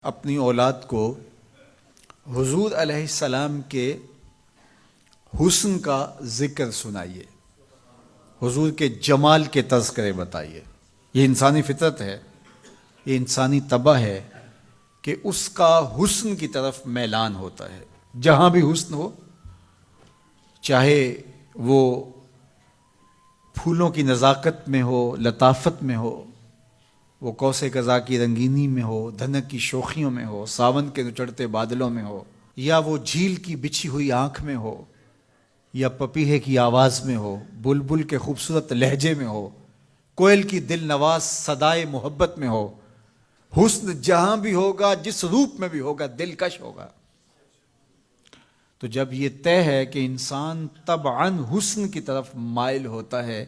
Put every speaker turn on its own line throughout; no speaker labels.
اپنی اولاد کو حضور علیہ السلام کے حسن کا ذکر سنائیے، حضور کے جمال کے تذکرے بتائیے۔ یہ انسانی فطرت ہے، یہ انسانی طبع ہے کہ اس کا حسن کی طرف میلان ہوتا ہے۔ جہاں بھی حسن ہو، چاہے وہ پھولوں کی نزاکت میں ہو، لطافت میں ہو، وہ کوس قضا کی رنگینی میں ہو، دھنک کی شوخیوں میں ہو، ساون کے چڑھتے بادلوں میں ہو، یا وہ جھیل کی بچھی ہوئی آنکھ میں ہو، یا پپیہے کی آواز میں ہو، بلبل کے خوبصورت لہجے میں ہو، کوئل کی دل نواز صدائے محبت میں ہو، حسن جہاں بھی ہوگا، جس روپ میں بھی ہوگا، دلکش ہوگا۔ تو جب یہ طے ہے کہ انسان طبعاً حسن کی طرف مائل ہوتا ہے،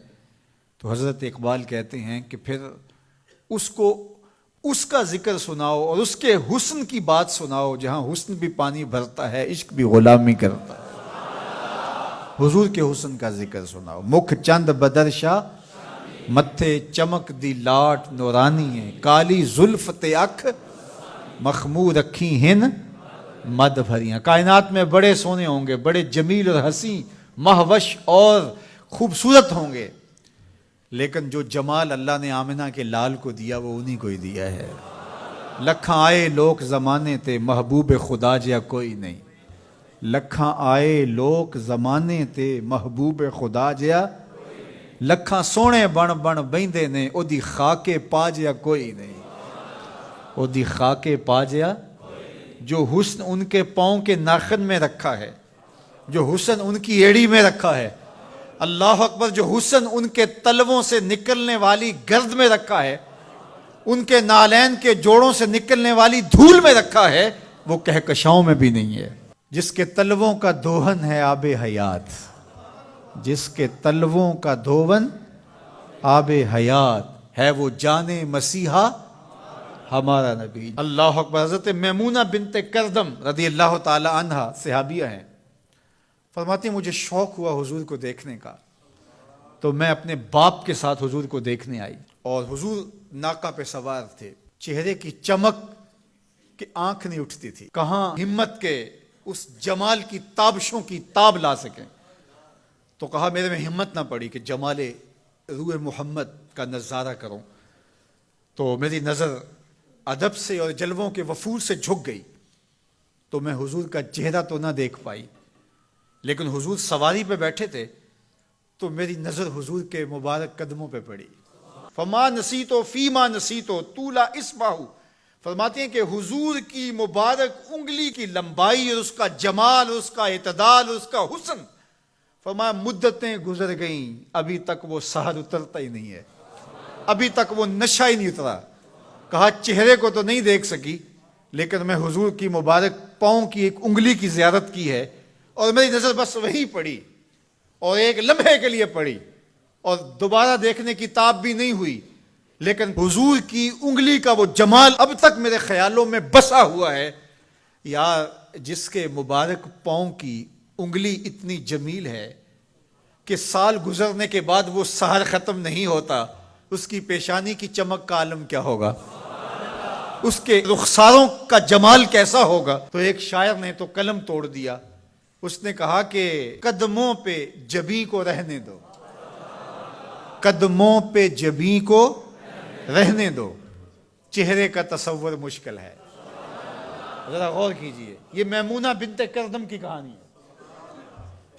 تو حضرت اقبال کہتے ہیں کہ پھر اس کو اس کا ذکر سناؤ اور اس کے حسن کی بات سناؤ، جہاں حسن بھی پانی بھرتا ہے، عشق بھی غلامی کرتا ہے۔ حضور کے حسن کا ذکر سناؤ۔ مکھ چند بدرشا متھے چمک دی لاٹ نورانی ہے، کالی زلف تے اکھ مخمور رکھی ہن مد بھریاں۔ کائنات میں بڑے سونے ہوں گے، بڑے جمیل اور حسین، مہوش اور خوبصورت ہوں گے، لیکن جو جمال اللہ نے آمنہ کے لال کو دیا وہ انہی کو ہی دیا ہے۔ لکھاں آئے لوک زمانے تے محبوب خدا جیا کوئی نہیں، لکھاں آئے لوک زمانے تے محبوب خدا جیا، لکھاں سونے بن بن بیندے نے او دی خاکے پا جیا کوئی نہیں، او دی خاکے پا جیا۔ جو حسن ان کے پاؤں کے ناخن میں رکھا ہے، جو حسن ان کی ایڑی میں رکھا ہے، اللہ اکبر، جو حسن ان کے تلووں سے نکلنے والی گرد میں رکھا ہے، ان کے نالین کے جوڑوں سے نکلنے والی دھول میں رکھا ہے، وہ کہکشاؤں میں بھی نہیں ہے۔ جس کے تلووں کا دھون ہے آب حیات، جس کے تلووں کا دھون آب حیات ہے، وہ جان مسیحا ہمارا نبی۔ اللہ اکبر۔ حضرت میمونہ بنت کردم رضی اللہ تعالی عنہ صحابیہ ہیں، فرماتی ہیں مجھے شوق ہوا حضور کو دیکھنے کا، تو میں اپنے باپ کے ساتھ حضور کو دیکھنے آئی، اور حضور ناقہ پہ سوار تھے، چہرے کی چمک کہ آنکھ نہیں اٹھتی تھی، کہاں ہمت کے اس جمال کی تابشوں کی تاب لا سکیں۔ تو کہا میرے میں ہمت نہ پڑی کہ جمال روح محمد کا نظارہ کروں، تو میری نظر ادب سے اور جلووں کے وفور سے جھک گئی، تو میں حضور کا چہرہ تو نہ دیکھ پائی، لیکن حضور سواری پہ بیٹھے تھے تو میری نظر حضور کے مبارک قدموں پہ پڑی۔ فما نسیتو فیما نسیتو طولا اصبعہ، فرماتے ہیں کہ حضور کی مبارک انگلی کی لمبائی اور اس کا جمال، اس کا اعتدال، اس کا حسن، فرمایا مدتیں گزر گئیں، ابھی تک وہ سحر اترتا ہی نہیں ہے، ابھی تک وہ نشہ ہی نہیں اترا۔ کہا چہرے کو تو نہیں دیکھ سکی، لیکن میں حضور کی مبارک پاؤں کی ایک انگلی کی زیارت کی ہے، اور میری نظر بس وہی پڑی، اور ایک لمحے کے لیے پڑی، اور دوبارہ دیکھنے کی تاب بھی نہیں ہوئی، لیکن حضور کی انگلی کا وہ جمال اب تک میرے خیالوں میں بسا ہوا ہے۔ یا جس کے مبارک پاؤں کی انگلی اتنی جمیل ہے کہ سال گزرنے کے بعد وہ سحر ختم نہیں ہوتا، اس کی پیشانی کی چمک کا عالم کیا ہوگا، اس کے رخساروں کا جمال کیسا ہوگا۔ تو ایک شاعر نے تو قلم توڑ دیا، اس نے کہا کہ قدموں پہ جبیں کو رہنے دو، قدموں پہ جبیں کو رہنے دو، چہرے کا تصور مشکل ہے۔ ذرا غور کیجئے، یہ میمونہ بنت کردم کی کہانی ہے،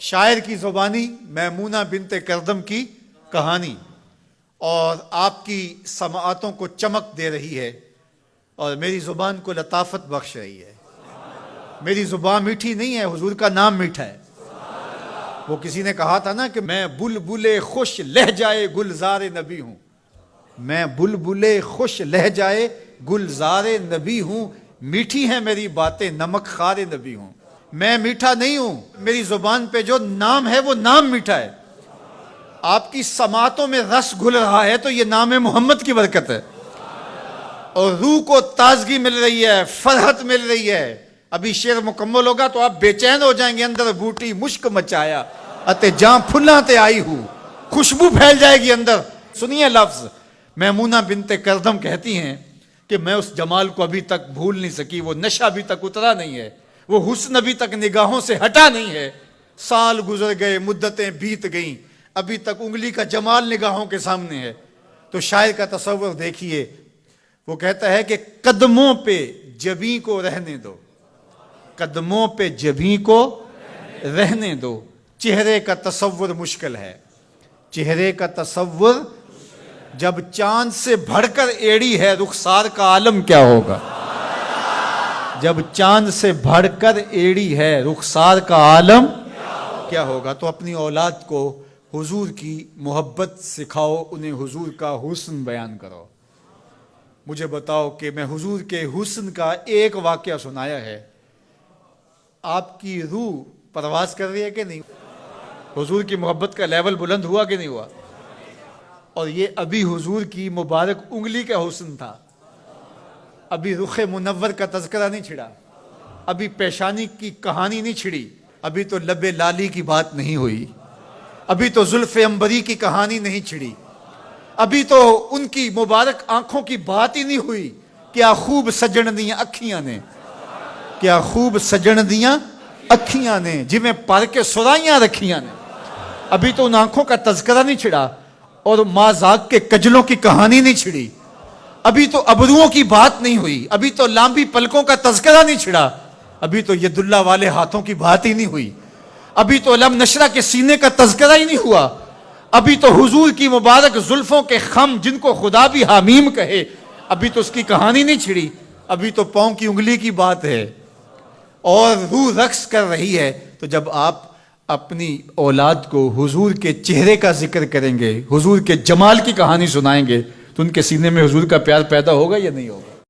شاعر کی زبانی میمونہ بنت کردم کی کہانی، اور آپ کی سماعتوں کو چمک دے رہی ہے، اور میری زبان کو لطافت بخش رہی ہے۔ میری زبان میٹھی نہیں ہے، حضور کا نام میٹھا ہے۔ وہ کسی نے کہا تھا نا کہ میں بلبل خوش لہجائے گلزار نبی ہوں، میں بلبل خوش لہجائے گلزار نبی ہوں، میٹھی ہیں میری باتیں نمک خار نبی ہوں۔ میں میٹھا نہیں ہوں، میری زبان پہ جو نام ہے وہ نام میٹھا ہے۔ آپ کی سماعتوں میں رس گھل رہا ہے تو یہ نام محمد کی برکت ہے، اور روح کو تازگی مل رہی ہے، فرحت مل رہی ہے۔ ابھی شعر مکمل ہوگا تو آپ بے چین ہو جائیں گے، اندر بوٹی مشک مچایا اتے جاں پھلاں تے آئی ہوں، خوشبو پھیل جائے گی اندر۔ سنیے لفظ، میمونہ بنت کردم کہتی ہیں کہ کہ میں اس جمال کو ابھی تک بھول نہیں سکی، وہ نشہ ابھی تک اترا نہیں ہے، وہ حسن ابھی تک نگاہوں سے ہٹا نہیں ہے، سال گزر گئے، مدتیں بیت گئیں، ابھی تک انگلی کا جمال نگاہوں کے سامنے ہے۔ تو شاعر کا تصور دیکھیے، وہ کہتا ہے کہ قدموں پہ جبیں کو رہنے دو، قدموں پہ جبیں کو رہنے دو، چہرے کا تصور مشکل ہے، چہرے کا تصور، جب چاند سے بڑھ کر ایڑی ہے رخسار کا عالم کیا ہوگا، جب چاند سے بڑھ کر ایڑی ہے رخسار کا عالم کیا ہوگا۔ تو اپنی اولاد کو حضور کی محبت سکھاؤ، انہیں حضور کا حسن بیان کرو۔ مجھے بتاؤ کہ میں حضور کے حسن کا ایک واقعہ سنایا ہے، آپ کی روح پرواز کر رہی ہے کہ نہیں؟ حضور کی محبت کا لیول بلند ہوا کہ نہیں ہوا؟ اور یہ ابھی حضور کی مبارک انگلی کا حسن تھا، ابھی رخ منور کا تذکرہ نہیں چھڑا، ابھی پیشانی کی کہانی نہیں چھڑی، ابھی تو لب لالی کی بات نہیں ہوئی، ابھی تو زلف عنبری کی کہانی نہیں چھڑی، ابھی تو ان کی مبارک آنکھوں کی بات ہی نہیں ہوئی۔ کیا خوب سجن دیاں اکھیاں نے، کیا خوب سجن دیاں اکھیاں نے، جی میں پر کے سرائیاں رکھیاں نے، ابھی تو ان آنکھوں کا تذکرہ نہیں چھڑا، اور مازاق کے کجلوں کی کہانی نہیں چھڑی، ابھی تو ابروؤں کی بات نہیں ہوئی، ابھی تو لامبی پلکوں کا تذکرہ نہیں چھڑا، ابھی تو ید اللہ والے ہاتھوں کی بات ہی نہیں ہوئی، ابھی تو علم نشرہ کے سینے کا تذکرہ ہی نہیں ہوا، ابھی تو حضور کی مبارک زلفوں کے خم جن کو خدا بھی حمیم کہے، ابھی تو اس کی کہانی نہیں چھڑی، ابھی تو پاؤں کی انگلی کی بات ہے، اور روح رقص کر رہی ہے۔ تو جب آپ اپنی اولاد کو حضور کے چہرے کا ذکر کریں گے، حضور کے جمال کی کہانی سنائیں گے، تو ان کے سینے میں حضور کا پیار پیدا ہوگا یا نہیں ہوگا؟